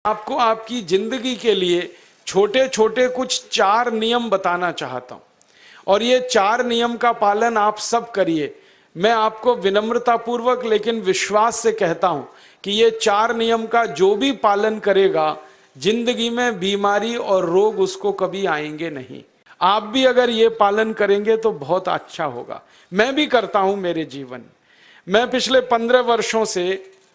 आपको आपकी जिंदगी के लिए छोटे छोटे कुछ 4 नियम बताना चाहता हूं और ये 4 नियम का पालन आप सब करिए। मैं आपको विनम्रतापूर्वक लेकिन विश्वास से कहता हूं कि ये 4 नियम का जो भी पालन करेगा जिंदगी में बीमारी और रोग उसको कभी आएंगे नहीं। आप भी अगर ये पालन करेंगे तो बहुत अच्छा होगा। मैं भी करता हूं मेरे जीवन। मैं पिछले 15 वर्षों से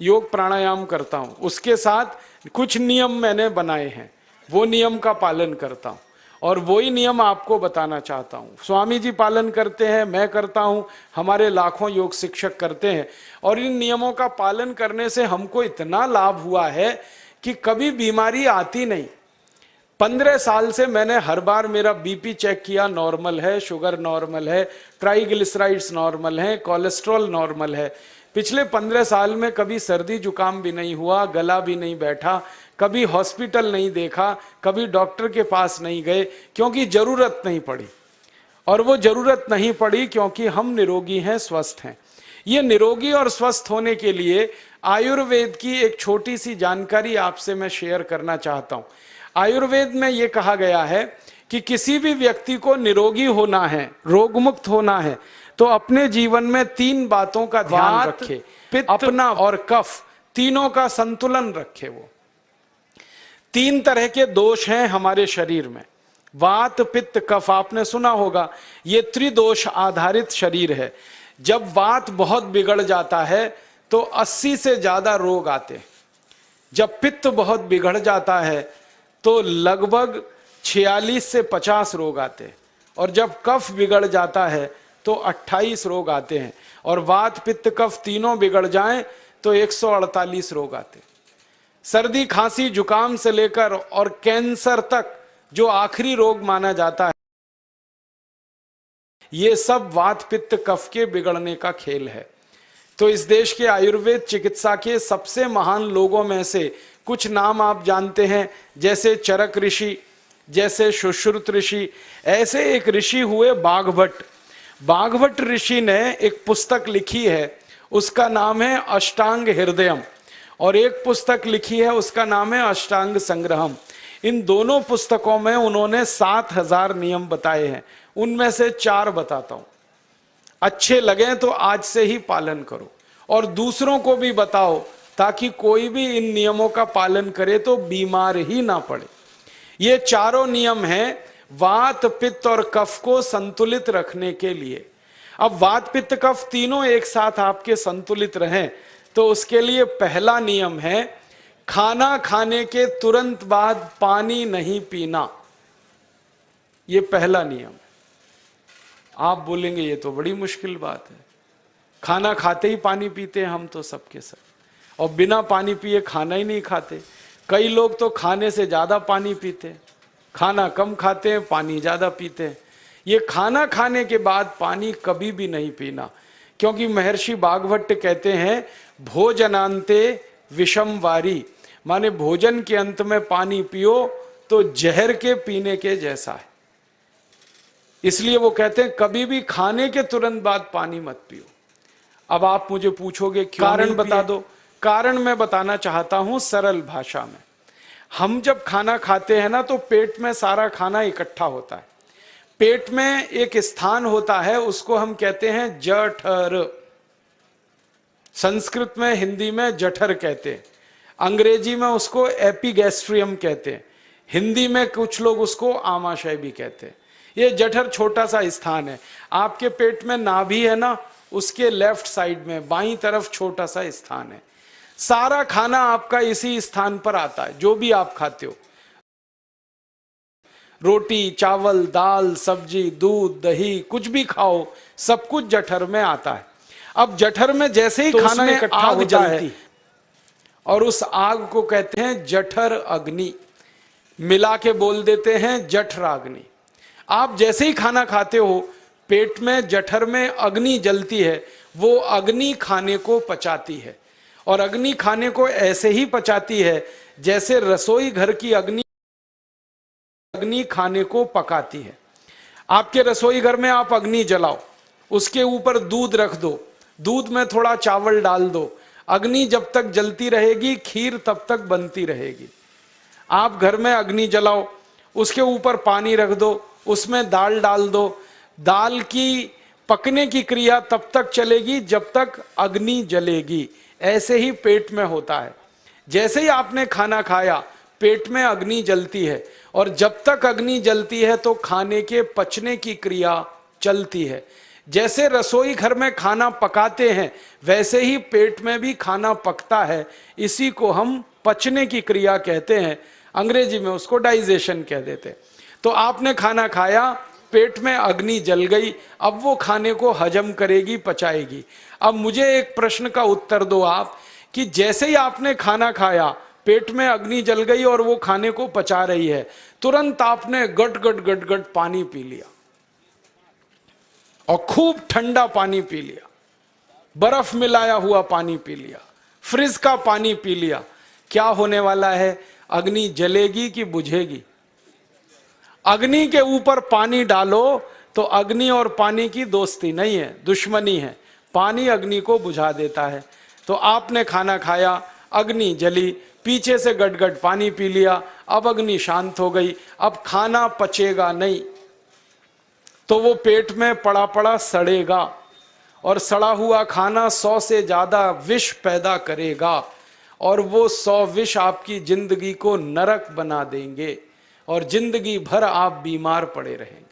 योग प्राणायाम करता हूं, उसके साथ कुछ नियम मैंने बनाए हैं, वो नियम का पालन करता हूं और वही नियम आपको बताना चाहता हूं। स्वामी जी पालन करते हैं, मैं करता हूं, हमारे लाखों योग शिक्षक करते हैं और इन नियमों का पालन करने से हमको इतना लाभ हुआ है कि कभी बीमारी आती नहीं। 15 साल से मैंने हर बार मेरा बीपी चेक किया, नॉर्मल है, शुगर नॉर्मल है, ट्राइग्लिसराइड्स नॉर्मल है, कोलेस्ट्रॉल नॉर्मल है। पिछले 15 साल में कभी सर्दी जुकाम भी नहीं हुआ, गला भी नहीं बैठा, कभी हॉस्पिटल नहीं देखा, कभी डॉक्टर के पास नहीं गए, क्योंकि जरूरत नहीं पड़ी। और वो जरूरत नहीं पड़ी क्योंकि हम निरोगी हैं, स्वस्थ हैं। ये निरोगी और स्वस्थ होने के लिए आयुर्वेद की एक छोटी सी जानकारी आपसे मैं शेयर करना चाहता हूं। आयुर्वेद में ये कहा गया है कि किसी भी व्यक्ति को निरोगी होना है, रोग मुक्त होना है, तो अपने जीवन में 3 बातों का ध्यान रखे। पित्त, अपना और कफ, तीनों का संतुलन रखे। वो 3 तरह के दोष हैं हमारे शरीर में, वात पित्त कफ। आपने सुना होगा, ये त्रिदोष आधारित शरीर है। जब वात बहुत बिगड़ जाता है तो 80 से ज्यादा रोग आते हैं। जब पित्त बहुत बिगड़ जाता है तो लगभग 46 से 50 रोग आते हैं और जब कफ बिगड़ जाता है तो 28 रोग आते हैं और वात पित्त कफ तीनों बिगड़ जाएं तो 148 रोग आते हैं। सर्दी खांसी जुकाम से लेकर और कैंसर तक जो आखिरी रोग माना जाता है, ये सब वात पित्त कफ के बिगड़ने का खेल है। तो इस देश के आयुर्वेद चिकित्सा के सबसे महान लोगों में से कुछ नाम आप जानते हैं, जैसे चरक ऋषि, जैसे सुश्रुत ऋषि। ऐसे एक ऋषि हुए बाघभट्ट। बाघभट्ट ऋषि ने एक पुस्तक लिखी है, उसका नाम है अष्टांग हृदयम, और एक पुस्तक लिखी है उसका नाम है अष्टांग संग्रहम। इन दोनों पुस्तकों में उन्होंने 7000 नियम बताए हैं। उनमें से 4 बताता हूं, अच्छे लगे तो आज से ही पालन करो और दूसरों को भी बताओ, ताकि कोई भी इन नियमों का पालन करे तो बीमार ही ना पड़े। ये चारों नियम हैं वात पित्त और कफ को संतुलित रखने के लिए। अब वात पित्त कफ तीनों एक साथ आपके संतुलित रहें तो उसके लिए पहला नियम है खाना खाने के तुरंत बाद पानी नहीं पीना। ये पहला नियम है। आप बोलेंगे ये तो बड़ी मुश्किल बात है, खाना खाते ही पानी पीते हैं हम तो सबके सब, और बिना पानी पिए खाना ही नहीं खाते। कई लोग तो खाने से ज्यादा पानी पीते हैं, खाना कम खाते हैं, पानी ज्यादा पीते हैं। ये खाना खाने के बाद पानी कभी भी नहीं पीना, क्योंकि महर्षि बाघभट्ट कहते हैं भोजनांते विषम वारी, माने भोजन के अंत में पानी पियो तो जहर के पीने के जैसा है। इसलिए वो कहते हैं कभी भी खाने के तुरंत बाद पानी मत पियो। अब आप मुझे पूछोगे कारण बता दो। कारण मैं बताना चाहता हूं सरल भाषा में। हम जब खाना खाते हैं ना तो पेट में सारा खाना इकट्ठा होता है। पेट में एक स्थान होता है, उसको हम कहते हैं जठर। संस्कृत में, हिंदी में जठर कहते हैं, अंग्रेजी में उसको एपिगैस्ट्रियम कहते हैं, हिंदी में कुछ लोग उसको आमाशय भी कहते हैं। ये जठर छोटा सा स्थान है। आपके पेट में नाभि है ना, उसके लेफ्ट साइड में बाईं तरफ छोटा सा स्थान है। सारा खाना आपका इसी स्थान पर आता है, जो भी आप खाते हो, रोटी चावल दाल सब्जी दूध दही कुछ भी खाओ, सब कुछ जठर में आता है। अब जठर में जैसे ही तो खाना इकट्ठा होता है और उस आग को कहते हैं जठर अग्नि, मिला के बोल देते हैं जठराग्नि। आप जैसे ही खाना खाते हो पेट में जठर में अग्नि जलती है, वो अग्नि खाने को पचाती है और अग्नि खाने को ऐसे ही पचाती है जैसे रसोई घर की अग्नि खाने को पकाती है। आपके रसोई घर में आप अग्नि जलाओ, उसके ऊपर दूध रख दो, दूध में थोड़ा चावल डाल दो, अग्नि जब तक जलती रहेगी खीर तब तक बनती रहेगी। आप घर में अग्नि जलाओ, उसके ऊपर पानी रख दो, उसमें दाल डाल दो, दाल की पकने की क्रिया तब तक चलेगी जब तक अग्नि जलेगी। ऐसे ही पेट में होता है, जैसे ही आपने खाना खाया पेट में अग्नि जलती है, और जब तक अग्नि जलती है तो खाने के पचने की क्रिया चलती है। जैसे रसोई घर में खाना पकाते हैं वैसे ही पेट में भी खाना पकता है, इसी को हम पचने की क्रिया कहते हैं, अंग्रेजी में उसको डाइजेशन कह देते हैं। तो आपने खाना खाया, पेट में अग्नि जल गई, अब वो खाने को हजम करेगी, पचाएगी। अब मुझे एक प्रश्न का उत्तर दो आप, कि जैसे ही आपने खाना खाया पेट में अग्नि जल गई और वो खाने को पचा रही है, तुरंत आपने गट गट गट गट पानी पी लिया और खूब ठंडा पानी पी लिया, बर्फ मिलाया हुआ पानी पी लिया, फ्रिज का पानी पी लिया, क्या होने वाला है? अग्नि जलेगी कि बुझेगी? अग्नि के ऊपर पानी डालो तो अग्नि और पानी की दोस्ती नहीं है, दुश्मनी है। पानी अग्नि को बुझा देता है। तो आपने खाना खाया, अग्नि जली, पीछे से गटगट पानी पी लिया, अब अग्नि शांत हो गई, अब खाना पचेगा नहीं, तो वो पेट में पड़ा पड़ा सड़ेगा, और सड़ा हुआ खाना 100 से ज्यादा विष पैदा करेगा, और वो 100 विष आपकी जिंदगी को नरक बना देंगे और जिंदगी भर आप बीमार पड़े रहेंगे।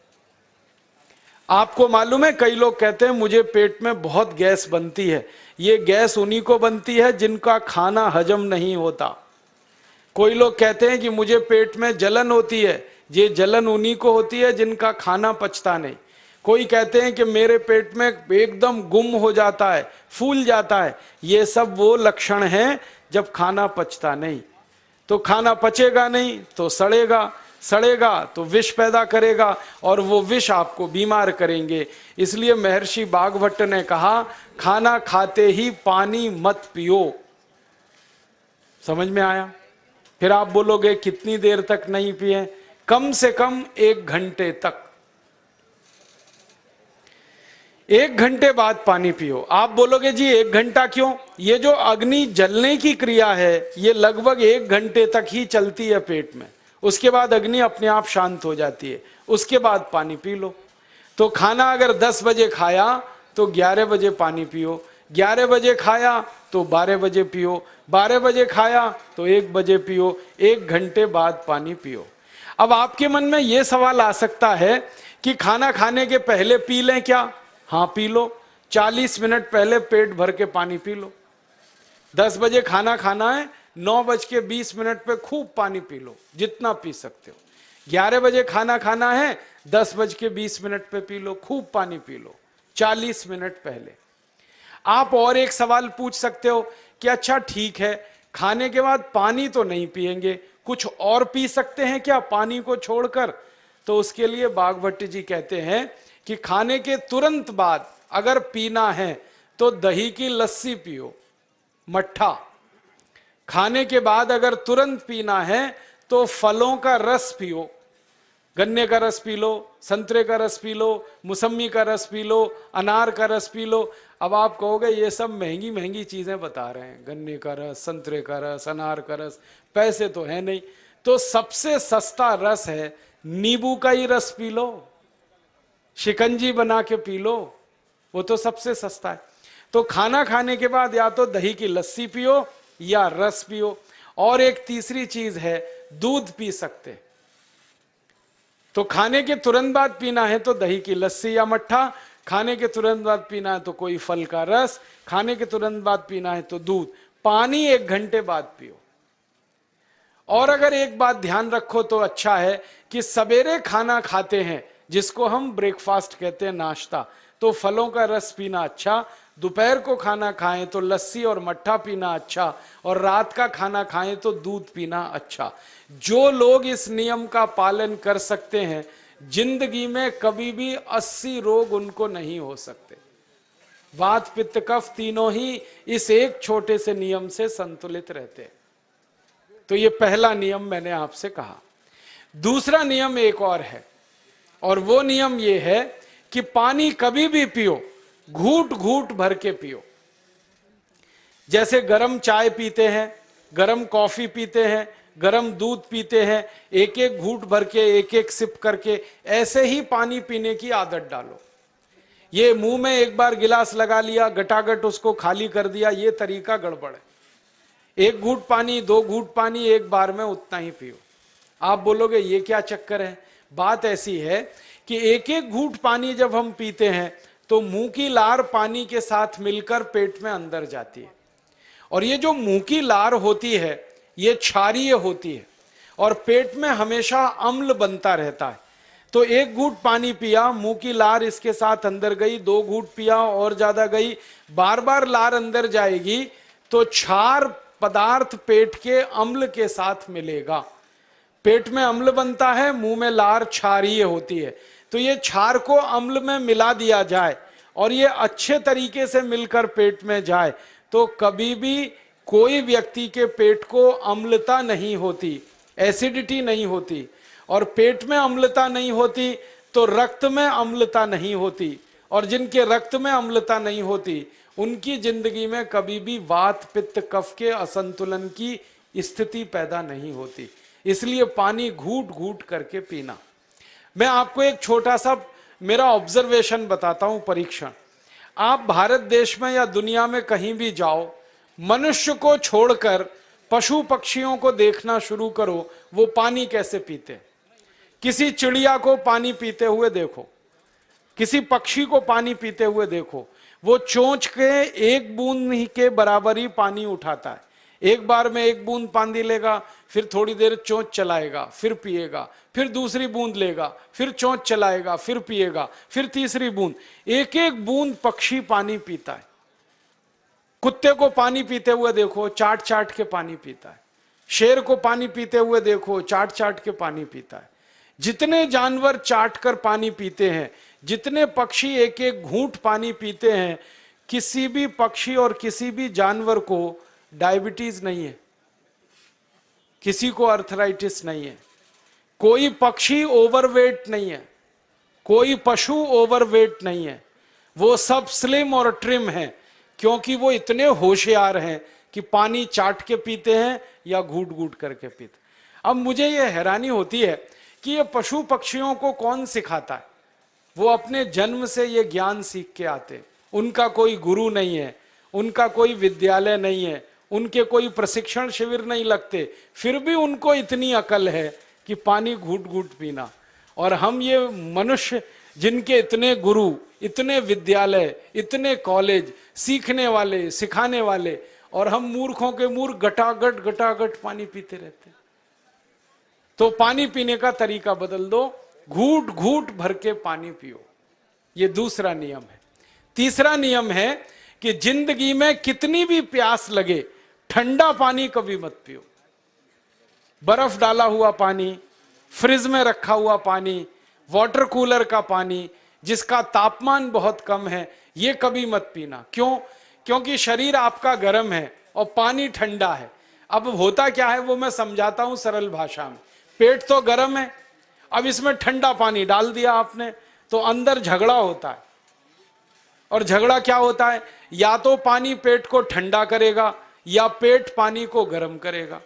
आपको मालूम है, कई लोग कहते हैं मुझे पेट में बहुत गैस बनती है। ये गैस उन्हीं को बनती है जिनका खाना हजम नहीं होता। कोई लोग कहते हैं कि मुझे पेट में जलन होती है, ये जलन उन्हीं को होती है जिनका खाना पचता नहीं। कोई कहते हैं कि मेरे पेट में एकदम गुम हो जाता है, फूल जाता है, ये सब वो लक्षण हैं जब खाना पचता नहीं। तो खाना पचेगा नहीं तो सड़ेगा, सड़ेगा तो विष पैदा करेगा, और वो विष आपको बीमार करेंगे। इसलिए महर्षि बागभट्ट ने कहा, खाना खाते ही पानी मत पियो। समझ में आया? फिर आप बोलोगे कितनी देर तक नहीं पिए? कम से कम 1 घंटे तक। 1 घंटे बाद पानी पियो। आप बोलोगे जी 1 घंटा क्यों? ये जो अग्नि जलने की क्रिया है ये लगभग 1 घंटे तक ही चलती है पेट में, उसके बाद अग्नि अपने आप शांत हो जाती है, उसके बाद पानी पी लो। तो खाना अगर 10 बजे खाया तो 11 बजे पानी पियो, 11 बजे खाया तो 12 बजे पियो, 12 बजे खाया तो 1 बजे पियो, 1 घंटे बाद पानी पियो। अब आपके मन में यह सवाल आ सकता है कि खाना खाने के पहले पी लें क्या? हाँ पी लो, 40 मिनट पहले पेट भर के पानी पी लो। 10 बजे खाना खाना है, 9:20 पे खूब पानी पी लो, जितना पी सकते हो। 11 बजे खाना खाना है, 10:20 पे पी लो, खूब पानी पी लो, 40 मिनट पहले। आप और एक सवाल पूछ सकते हो कि अच्छा ठीक है, खाने के बाद पानी तो नहीं पिएंगे, कुछ और पी सकते हैं क्या पानी को छोड़कर? तो उसके लिए बागभट्ट जी कहते हैं कि खाने के तुरंत बाद अगर पीना है तो दही की लस्सी पियो, मट्ठा। खाने के बाद अगर तुरंत पीना है तो फलों का रस पियो, गन्ने का रस पी लो, संतरे का रस पी लो, मौसमी का रस पी लो, अनार का रस पी लो। अब आप कहोगे ये सब महंगी महंगी चीजें बता रहे हैं, गन्ने का रस, संतरे का रस, अनार का रस, पैसे तो है नहीं। तो सबसे सस्ता रस है नींबू का ही रस पी लो, शिकंजी बना के पी लो, वो तो सबसे सस्ता है। तो खाना खाने के बाद या तो दही की लस्सी पियो या रस पियो। और एक तीसरी चीज है, दूध पी सकते। तो खाने के तुरंत बाद पीना है तो दही की लस्सी या मट्ठा, खाने के तुरंत बाद पीना है तो कोई फल का रस, खाने के तुरंत बाद पीना है तो दूध। पानी 1 घंटे बाद पियो। और अगर एक बात ध्यान रखो तो अच्छा है कि सवेरे खाना खाते हैं जिसको हम ब्रेकफास्ट कहते हैं, नाश्ता, तो फलों का रस पीना अच्छा, दोपहर को खाना खाएं तो लस्सी और मट्ठा पीना अच्छा, और रात का खाना खाएं तो दूध पीना अच्छा। जो लोग इस नियम का पालन कर सकते हैं जिंदगी में कभी भी 80 रोग उनको नहीं हो सकते। वात पित्त कफ तीनों ही इस एक छोटे से नियम से संतुलित रहते हैं। तो ये पहला नियम मैंने आपसे कहा। दूसरा नियम एक और है, और वो नियम ये है कि पानी कभी भी पियो, घूट घूट भर के पियो। जैसे गरम चाय पीते हैं, गरम कॉफी पीते हैं, गर्म दूध पीते हैं, एक एक घूंट भर के, एक एक सिप करके, ऐसे ही पानी पीने की आदत डालो। ये मुंह में एक बार गिलास लगा लिया, गटागट उसको खाली कर दिया, ये तरीका गड़बड़ है। एक घूंट पानी, 2 घूंट पानी एक बार में उतना ही पियो। आप बोलोगे ये क्या चक्कर है? बात ऐसी है कि एक एक घूंट पानी जब हम पीते हैं तो मुंह की लार पानी के साथ मिलकर पेट में अंदर जाती है, और ये जो मुंह की लार होती है ये क्षारीय होती है और पेट में हमेशा अम्ल बनता रहता है। तो एक घूंट पानी पिया, मुंह की लार इसके साथ अंदर गई, 2 घूंट पिया और ज्यादा गई, बार बार लार अंदर जाएगी तो क्षार पदार्थ पेट के अम्ल के साथ मिलेगा। पेट में अम्ल बनता है, मुंह में लार क्षारीय होती है। तो ये क्षार को अम्ल में मिला दिया जाए और ये अच्छे तरीके से मिलकर पेट में जाए तो कभी भी कोई व्यक्ति के पेट को अम्लता नहीं होती, एसिडिटी नहीं होती। और पेट में अम्लता नहीं होती तो रक्त में अम्लता नहीं होती, और जिनके रक्त में अम्लता नहीं होती उनकी जिंदगी में कभी भी वात पित्त कफ के असंतुलन की स्थिति पैदा नहीं होती। इसलिए पानी घूट घूट करके पीना। मैं आपको एक छोटा सा मेरा ऑब्जर्वेशन बताता हूं, परीक्षण। आप भारत देश में या दुनिया में कहीं भी जाओ, मनुष्य को छोड़कर पशु पक्षियों को देखना शुरू करो, वो पानी कैसे पीते। किसी चिड़िया को पानी पीते हुए देखो, किसी पक्षी को पानी पीते हुए देखो, वो चोंच के एक बूंद के बराबर ही पानी उठाता है। एक बार में एक बूंद पानी लेगा, फिर थोड़ी देर चोंच चलाएगा, फिर पिएगा, फिर दूसरी बूंद लेगा, फिर चोंच चलाएगा, फिर पिएगा, फिर तीसरी बूंद। एक एक बूंद पक्षी पानी पीता है। कुत्ते को पानी पीते हुए देखो, चाट चाट के पानी पीता है। शेर को पानी पीते हुए देखो, चाट चाट के पानी पीता है। जितने जानवर चाट कर पानी पीते हैं, जितने पक्षी एक एक घूंट पानी पीते हैं, किसी भी पक्षी और किसी भी जानवर को डायबिटीज नहीं है, किसी को अर्थराइटिस नहीं है, कोई पक्षी ओवरवेट नहीं है, कोई पशु ओवरवेट नहीं है। वो सब स्लिम और ट्रिम है, क्योंकि वो इतने होशियार हैं कि पानी चाट के पीते हैं या घूट घूट करके पीते। अब मुझे ये हैरानी होती है कि ये पशु पक्षियों को कौन सिखाता है? वो अपने जन्म से ये ज्ञान सीख के आते। उनका कोई गुरु नहीं है, उनका कोई विद्यालय नहीं है, उनके कोई प्रशिक्षण शिविर नहीं लगते, फिर भी उनको इतनी अकल है कि पानी घूट घूट पीना। और हम ये मनुष्य जिनके इतने गुरु, इतने विद्यालय, इतने कॉलेज, सीखने वाले, सिखाने वाले, और हम मूर्खों के मूर्ख गटागट गटागट पानी पीते रहते। तो पानी पीने का तरीका बदल दो, घूट घूट भर के पानी पियो। ये दूसरा नियम है। तीसरा नियम है कि जिंदगी में कितनी भी प्यास लगे, ठंडा पानी कभी मत पियो। बर्फ डाला हुआ पानी, फ्रिज में रखा हुआ पानी, वाटर कूलर का पानी जिसका तापमान बहुत कम है, ये कभी मत पीना। क्यों? क्योंकि शरीर आपका गर्म है और पानी ठंडा है। अब होता क्या है वो मैं समझाता हूं सरल भाषा में। पेट तो गर्म है, अब इसमें ठंडा पानी डाल दिया आपने, तो अंदर झगड़ा होता है। और झगड़ा क्या होता है? या तो पानी पेट को ठंडा करेगा या पेट पानी को गर्म करेगा।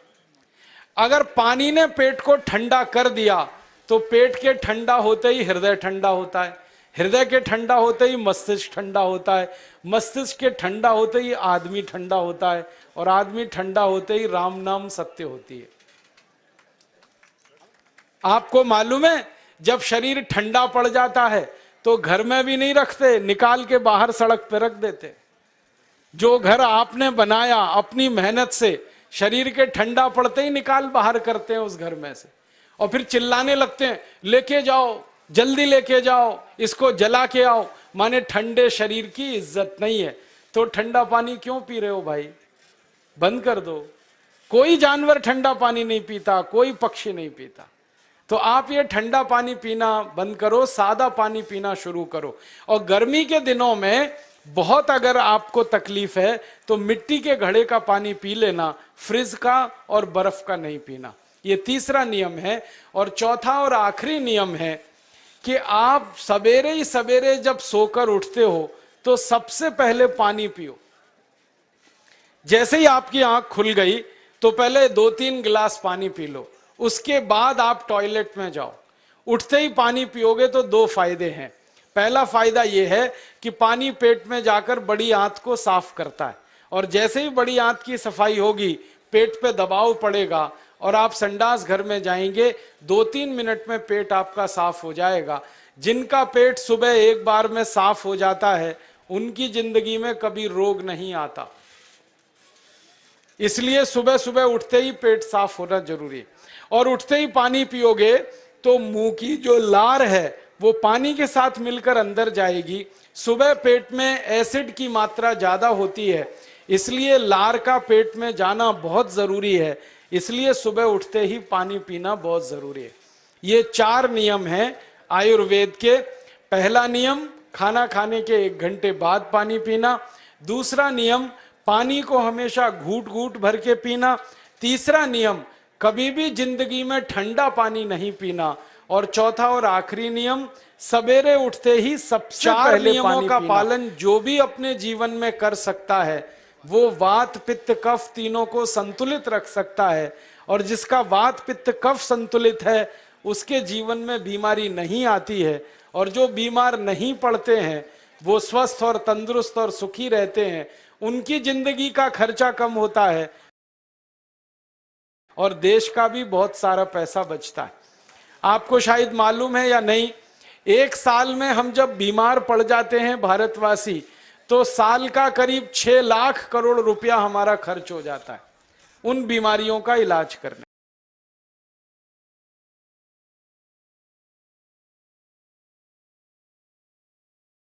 अगर पानी ने पेट को ठंडा कर दिया तो पेट के ठंडा होते ही हृदय ठंडा होता है, हृदय के ठंडा होते ही मस्तिष्क ठंडा होता है, मस्तिष्क के ठंडा होते ही आदमी ठंडा होता है, और आदमी ठंडा होते ही राम नाम सत्य होती है। आपको मालूम है, जब शरीर ठंडा पड़ जाता है तो घर में भी नहीं रखते, निकाल के बाहर सड़क पे रख देते। जो घर आपने बनाया अपनी मेहनत से, शरीर के ठंडा पड़ते ही निकाल बाहर करते हैं उस घर में से, और फिर चिल्लाने लगते हैं, लेके जाओ, जल्दी लेके जाओ, इसको जला के आओ। माने ठंडे शरीर की इज्जत नहीं है। तो ठंडा पानी क्यों पी रहे हो भाई? बंद कर दो। कोई जानवर ठंडा पानी नहीं पीता, कोई पक्षी नहीं पीता। तो आप ये ठंडा पानी पीना बंद करो, सादा पानी पीना शुरू करो। और गर्मी के दिनों में बहुत अगर आपको तकलीफ है तो मिट्टी के घड़े का पानी पी लेना, फ्रिज का और बर्फ का नहीं पीना। ये तीसरा नियम है। और चौथा और आखिरी नियम है कि आप सवेरे ही सवेरे जब सोकर उठते हो तो सबसे पहले पानी पियो। जैसे ही आपकी आंख खुल गई तो पहले 2-3 गिलास पानी पी लो, उसके बाद आप टॉयलेट में जाओ। उठते ही पानी पियोगे तो 2 फायदे हैं। पहला फायदा यह है कि पानी पेट में जाकर बड़ी आंत को साफ करता है, और जैसे ही बड़ी आंत की सफाई होगी पेट पे दबाव पड़ेगा और आप संडास घर में जाएंगे, 2-3 मिनट में पेट आपका साफ हो जाएगा। जिनका पेट सुबह एक बार में साफ हो जाता है उनकी जिंदगी में कभी रोग नहीं आता। इसलिए सुबह सुबह उठते ही पेट साफ होना जरूरी है। और उठते ही पानी पियोगे तो मुंह की जो लार है वो पानी के साथ मिलकर अंदर जाएगी। सुबह पेट में एसिड की मात्रा ज्यादा होती है, इसलिए लार का पेट में जाना बहुत जरूरी है। इसलिए सुबह उठते ही पानी पीना बहुत जरूरी है। ये 4 नियम हैं आयुर्वेद के। पहला नियम, खाना खाने के 1 घंटे बाद पानी पीना। दूसरा नियम, पानी को हमेशा घूट घूट भर के पीना। तीसरा नियम, कभी भी जिंदगी में ठंडा पानी नहीं पीना। और चौथा और आखिरी नियम, सवेरे उठते ही सबसे पहले नियमों का पालन जो भी अपने जीवन में कर सकता है वो वात पित्त कफ तीनों को संतुलित रख सकता है। और जिसका वात पित्त कफ संतुलित है उसके जीवन में बीमारी नहीं आती है, और जो बीमार नहीं पड़ते हैं वो स्वस्थ और तंदुरुस्त और सुखी रहते हैं। उनकी जिंदगी का खर्चा कम होता है और देश का भी बहुत सारा पैसा बचता है। आपको शायद मालूम है या नहीं, 1 साल में हम जब बीमार पड़ जाते हैं भारतवासी, तो साल का करीब 6 लाख करोड़ रुपया हमारा खर्च हो जाता है उन बीमारियों का इलाज करने।